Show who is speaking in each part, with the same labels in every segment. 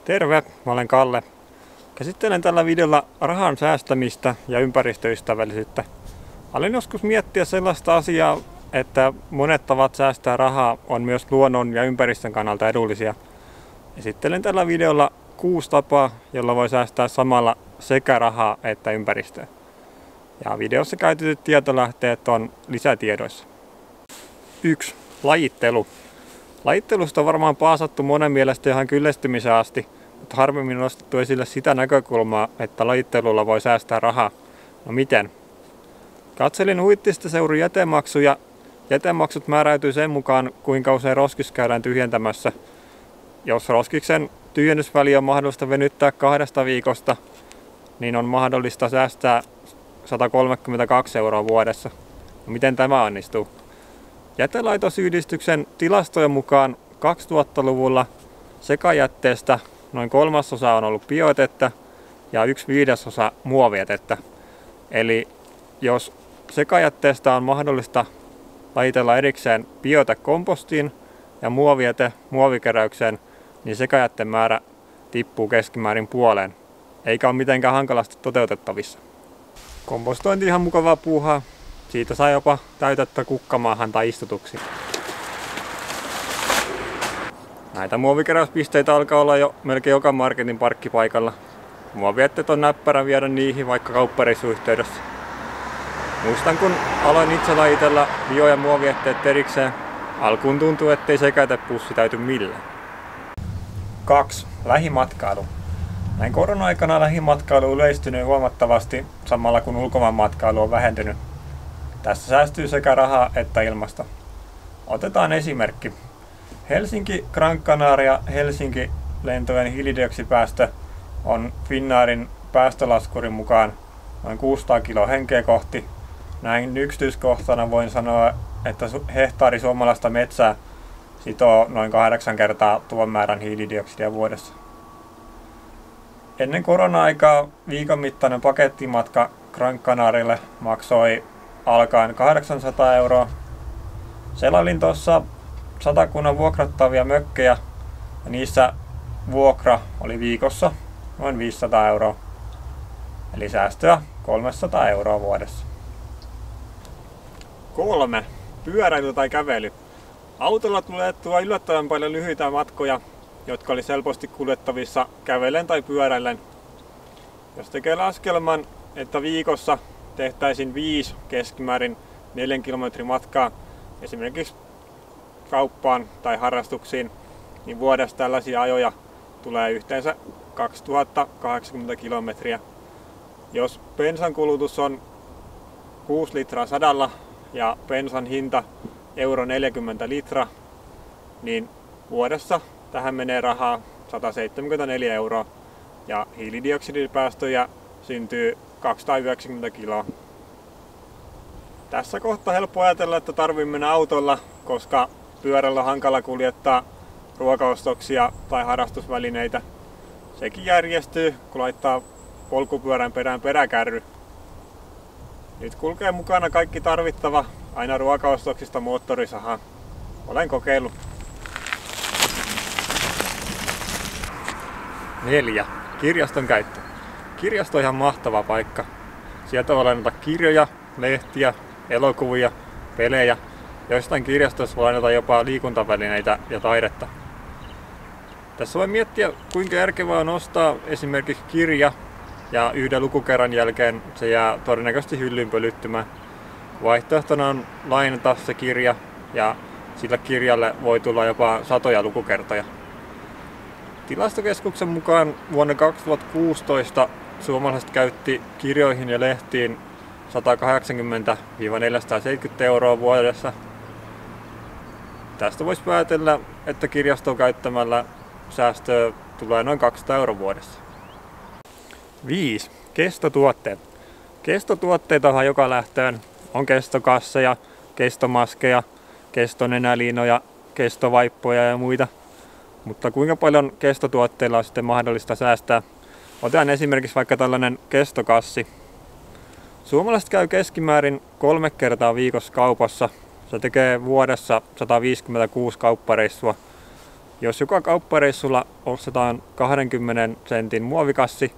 Speaker 1: Terve, mä olen Kalle. Käsittelen tällä videolla rahan säästämistä ja ympäristöystävällisyyttä. Aloin joskus miettiä sellaista asiaa, että monet tavat säästää rahaa on myös luonnon ja ympäristön kannalta edullisia. Esittelen tällä videolla 6 tapaa, jolla voi säästää samalla sekä rahaa että ympäristöä. Ja videossa käytetyt tietolähteet on lisätiedoissa. 1. Lajittelu. Lajittelusta on varmaan paasattu monen mielestä ihan kyllästymisen asti, mutta harvemmin nostettu esille sitä näkökulmaa, että lajittelulla voi säästää rahaa. No miten? Katselin Huittisten seudun jätemaksuja. Jätemaksut määräytyy sen mukaan, kuinka usein roskis käydään tyhjentämässä. Jos roskiksen tyhjennysväli on mahdollista venyttää 2 viikosta, niin on mahdollista säästää 132 € vuodessa. No miten tämä onnistuu? Jätelaitosyhdistyksen tilastojen mukaan 2000-luvulla sekajätteestä noin 1/3 on ollut biojätettä ja 1/5 muovijätettä. Eli jos sekajätteestä on mahdollista lajitella erikseen biojäte kompostiin ja muovijäte muovikeräykseen, niin sekajätteen määrä tippuu keskimäärin puoleen, eikä ole mitenkään hankalasti toteutettavissa. Kompostointi ihan mukavaa puuhaa. Siitä saa jopa täytettä kukkamaahan tai istutuksi. Näitä muovikeräyspisteitä alkaa olla jo melkein joka marketin parkkipaikalla. Muovijätteet on näppärä viedä niihin vaikka kauppareissuyhteydessä. Muistan kun aloin itse lajitella bio- ja muovijätteet erikseen. Alkuun tuntui ettei sekajätepussi täyty millään. 2. Lähimatkailu. Näin korona-aikana lähimatkailu yleistynyt huomattavasti samalla kun ulkomaanmatkailu on vähentynyt. Tässä säästyy sekä rahaa että ilmasta. Otetaan esimerkki. Helsinki-Gran Canaria-Helsinki lentojen hiilidioksipäästö on Finnairin päästölaskurin mukaan noin 600 kg henkeä kohti. Näin yksityiskohtana voin sanoa, että hehtaari suomalaista metsää sitoo noin 8 kertaa tuon määrän hiilidioksidia vuodessa. Ennen korona-aikaa viikon mittainen pakettimatka Gran Canarialle maksoi alkaen 800 €. Selailin tuossa Satakunnan vuokrattavia mökkejä ja niissä vuokra oli viikossa noin 500 €. Eli säästöä 300 € vuodessa. 3. Pyöräily tai kävely. Autolla tulee tuo yllättävän paljon lyhyitä matkoja, jotka olisi helposti kuljettavissa kävellen tai pyöräillen. Jos tekee laskelman, että viikossa tehtäisiin 5 keskimäärin 4 kilometrin matkaa esimerkiksi kauppaan tai harrastuksiin, niin vuodessa tällaisia ajoja tulee yhteensä 2080 kilometriä. Jos bensan kulutus on 6 litraa 100 ja bensan hinta €1,40 litra, niin vuodessa tähän menee rahaa 174 € ja hiilidioksidipäästöjä syntyy 290 kiloa. Tässä kohtaa helppo ajatella, että tarvii mennä autolla, koska pyörällä on hankala kuljettaa ruokaostoksia tai harrastusvälineitä. Sekin järjestyy, kun laittaa polkupyörän perään peräkärry. Nyt kulkee mukana kaikki tarvittava, aina ruokaostoksista moottorisahaan. Olen kokeillut. 4. Kirjaston käyttö. Kirjasto on ihan mahtava paikka. Sieltä voi lainata kirjoja, lehtiä, elokuvia, pelejä. Joistain kirjastoissa voi lainata jopa liikuntavälineitä ja taidetta. Tässä voi miettiä, kuinka järkevää on ostaa esimerkiksi kirja ja yhden lukukerran jälkeen se jää todennäköisesti hyllyyn pölyttymään. Vaihtoehtona on lainata se kirja ja sillä kirjalle voi tulla jopa satoja lukukertoja. Tilastokeskuksen mukaan vuonna 2016 suomalaiset käytti kirjoihin ja lehtiin 180–470 € vuodessa. Tästä voisi päätellä, että kirjastoa käyttämällä säästöä tulee noin 200 € vuodessa. 5. Kestotuotteet. Kestotuotteita on joka lähtöön. On kestokasseja, kestomaskeja, kestonenäliinoja, kestovaippoja ja muita. Mutta kuinka paljon kestotuotteilla on sitten mahdollista säästää? Otetaan esimerkiksi vaikka tällainen kestokassi. Suomalaiset käy keskimäärin 3 kertaa viikossa kaupassa. Se tekee vuodessa 156 kauppareissua. Jos joka kauppareissulla ostetaan 20 sentin muovikassi,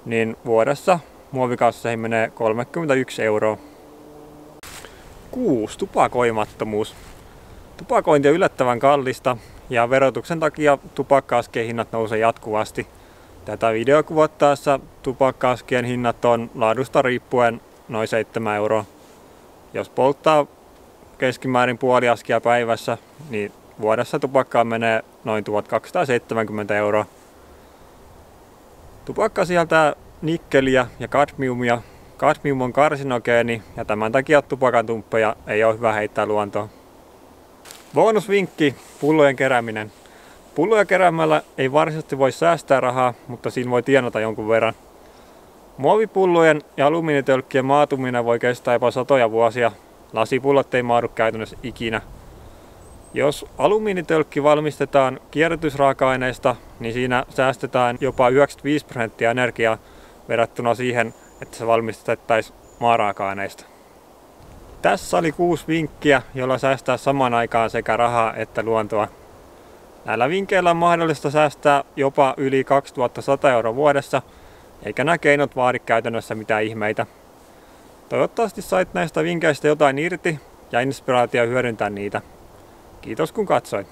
Speaker 1: niin vuodessa muovikasseihin menee 31 €. 6. Tupakoimattomuus. Tupakointi on yllättävän kallista ja verotuksen takia tupakka-askien hinnat nousee jatkuvasti. Tätä videokuvattaessa tupakka-askien hinnat on laadusta riippuen noin 7 €. Jos polttaa keskimäärin puoli askia päivässä, niin vuodessa tupakkaan menee noin 1270 €. Tupakka sisältää nikkeliä ja kadmiumia. Kadmium on karsinogeeni ja tämän takia tupakantumppeja ei ole hyvä heittää luontoon. Bonusvinkki: pullojen kerääminen. Pulloja keräämällä ei varsinaisesti voi säästää rahaa, mutta siinä voi tienata jonkun verran. Muovipullojen ja alumiinitölkkien maatuminen voi kestää jopa satoja vuosia. Lasipullot ei maadu käytännössä ikinä. Jos alumiinitölkki valmistetaan kierrätysraaka-aineista, niin siinä säästetään jopa 95% energiaa verrattuna siihen, että se valmistettaisiin maaraaka-aineista. Tässä oli 6 vinkkiä, joilla säästää samaan aikaan sekä rahaa että luontoa. Näillä vinkkeillä on mahdollista säästää jopa yli 2100 € vuodessa, eikä nämä keinot vaadi käytännössä mitään ihmeitä. Toivottavasti sait näistä vinkkeistä jotain irti ja inspiraatio hyödyntää niitä. Kiitos kun katsoit.